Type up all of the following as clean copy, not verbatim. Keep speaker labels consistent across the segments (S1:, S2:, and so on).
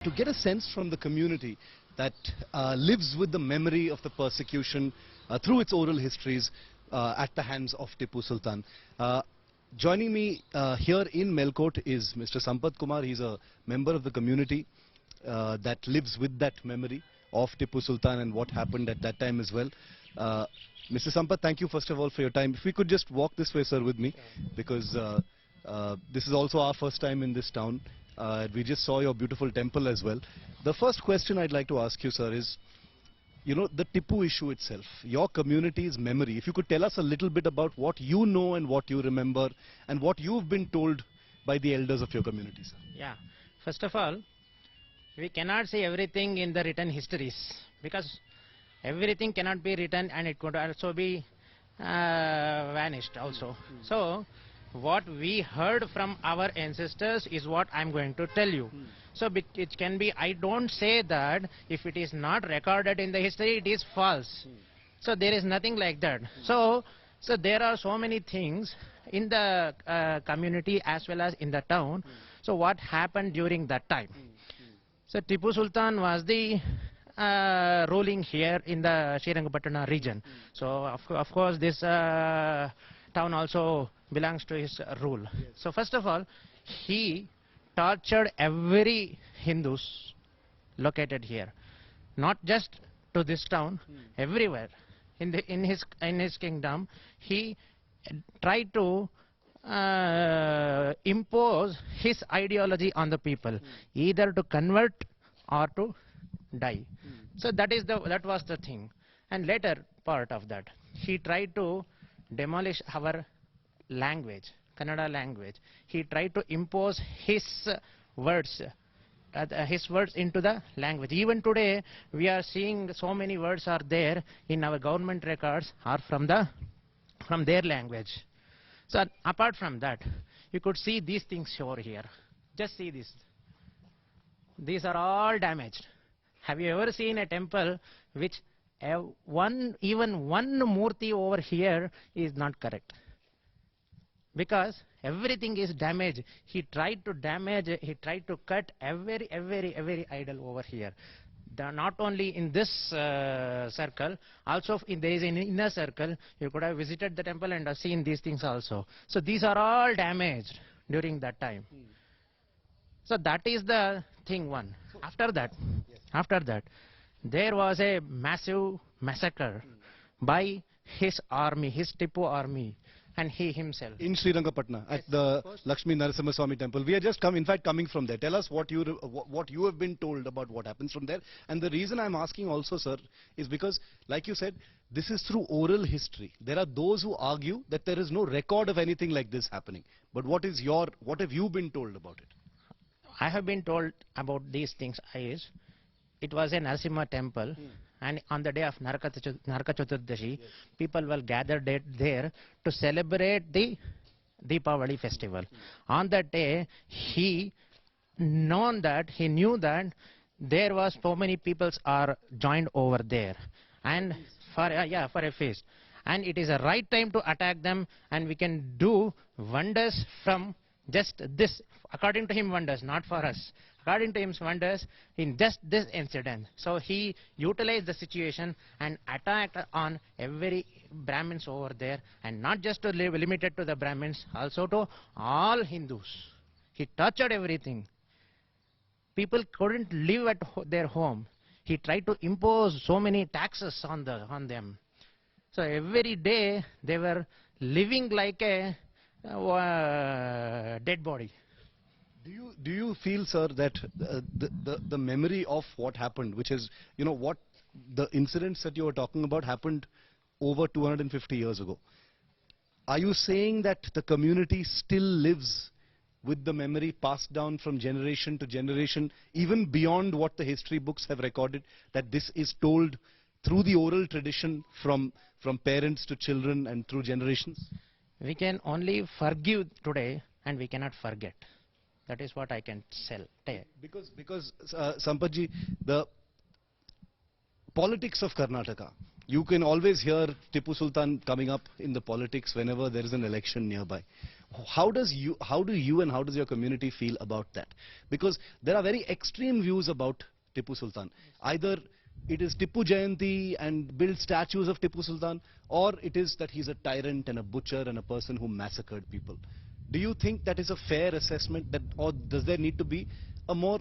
S1: To get a sense from the community that lives with the memory of the persecution through its oral histories at the hands of Tipu Sultan. Joining me here in Melkote is Mr. Sampath Kumar. He's a member of the community that lives with that memory of Tipu Sultan and what happened at that time as well. Mr. Sampath, thank you first of all for your time. If we could just walk this way, sir, with me, because this is also our first time in this town. We just saw your beautiful temple as well. The first question I'd like to ask you, sir, is, you know, the Tipu issue itself, your community's memory. If you could tell us a little bit about what you know and what you remember and what you've been told by the elders of your community, sir.
S2: Yeah. First of all, we cannot say everything in the written histories because everything cannot be written and it could also be vanished also. So, what we heard from our ancestors is what I'm going to tell you. So it can be, I don't say that if it is not recorded in the history, it is false. So there is nothing like that. So there are so many things in the community as well as in the town. So what happened during that time? So Tipu Sultan was the ruling here in the Srirangapatna region. So of course this town also belongs to his rule. Yes. So first of all, he tortured every Hindus located here, not just to this town, everywhere in his kingdom. He tried to impose his ideology on the people, either to convert or to die. So that was the thing. And later part of that, he tried to demolish our language, Kannada language. He tried to impose his words into the language. Even today, we are seeing so many words are there in our government records are from their language. So apart from that, you could see these things over here. Just see this. These are all damaged. Have you ever seen a temple which even one murti over here is not correct? Because everything is damaged. He tried to cut every idol over here. Not only in this circle, also there is an inner circle. You could have visited the temple and have seen these things also. So these are all damaged during that time. So that is the thing one. After that, there was a massive massacre by his army, his Tipu army, and he himself.
S1: In Srirangapatna, at the Lakshmi Narasimha Swami temple. We are just coming from there. Tell us what you have been told about what happens from there. And the reason I'm asking also, sir, is because, like you said, this is through oral history. There are those who argue that there is no record of anything like this happening. But what have you been told about it?
S2: I have been told about these things is, it was a Narasimha temple, and on the day of Naraka Chaturdashi, people will gather there to celebrate the Deepavali festival. On that day, he knew that there was so many peoples are joined over there, and for a feast, and it is a right time to attack them, and we can do wonders from just this. According to him, wonders, not for us. According to him, wonders in just this incident. So he utilized the situation and attacked on every Brahmins over there, and not just to limited to the Brahmins, also to all Hindus. He tortured everything. People couldn't live at their home. He tried to impose so many taxes on them. So every day they were living like a dead body.
S1: Do you feel, sir, that the memory of what happened, which is, you know, what the incidents that you were talking about happened over 250 years ago? Are you saying that the community still lives with the memory passed down from generation to generation, even beyond what the history books have recorded, that this is told through the oral tradition from parents to children and through generations?
S2: We can only forgive today and we cannot forget. That is what I can tell.
S1: Because Sampathji, the politics of Karnataka, you can always hear Tipu Sultan coming up in the politics whenever there is an election nearby. How do you and how does your community feel about that? Because there are very extreme views about Tipu Sultan. Either it is Tipu Jayanti and build statues of Tipu Sultan, or it is that he's a tyrant and a butcher and a person who massacred people. Do you think that is a fair assessment, that, or does there need to be a more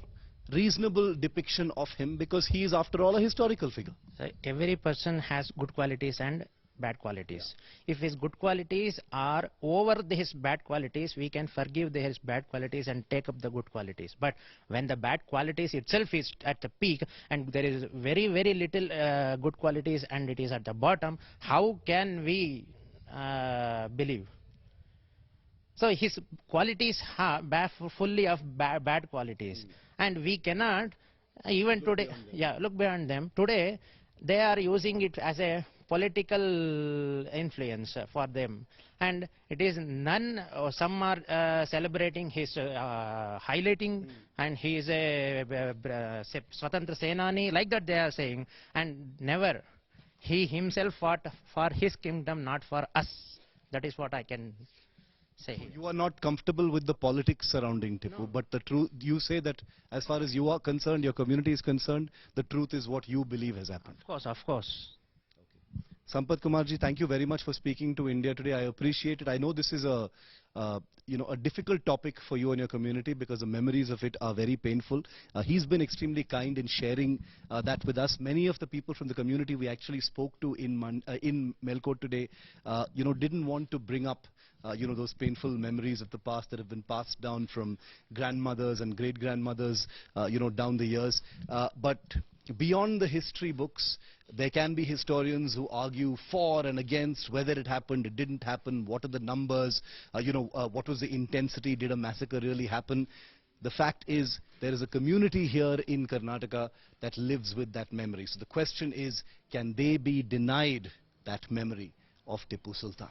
S1: reasonable depiction of him, because he is after all a historical figure?
S2: So every person has good qualities and bad qualities. If his good qualities are over his bad qualities, we can forgive his bad qualities and take up the good qualities. But when the bad qualities itself is at the peak and there is very, very little good qualities and it is at the bottom, how can we believe? So his qualities are fully of bad qualities, and we cannot even today. Yeah, look beyond them. Today, they are using it as a political influence for them, and it is none. Some are celebrating his highlighting, and he is a Swatantra Senani, like that they are saying, and never he himself fought for his kingdom, not for us. That is what I can say.
S1: You are not comfortable with the politics surrounding Tipu,
S2: No.
S1: but the truth, you say that as far as you are concerned, your community is concerned, the truth is what you believe has happened.
S2: Of course, of course.
S1: Sampath Kumarji, thank you very much for speaking to India Today. I appreciate it. I know this is a difficult topic for you and your community because the memories of it are very painful. He's been extremely kind in sharing that with us. Many of the people from the community we actually spoke to in Melkot today, didn't want to bring up those painful memories of the past that have been passed down from grandmothers and great-grandmothers, down the years. But beyond the history books, there can be historians who argue for and against whether it happened, it didn't happen, what are the numbers, what was the intensity, did a massacre really happen. The fact is, there is a community here in Karnataka that lives with that memory. So the question is, can they be denied that memory of Tipu Sultan?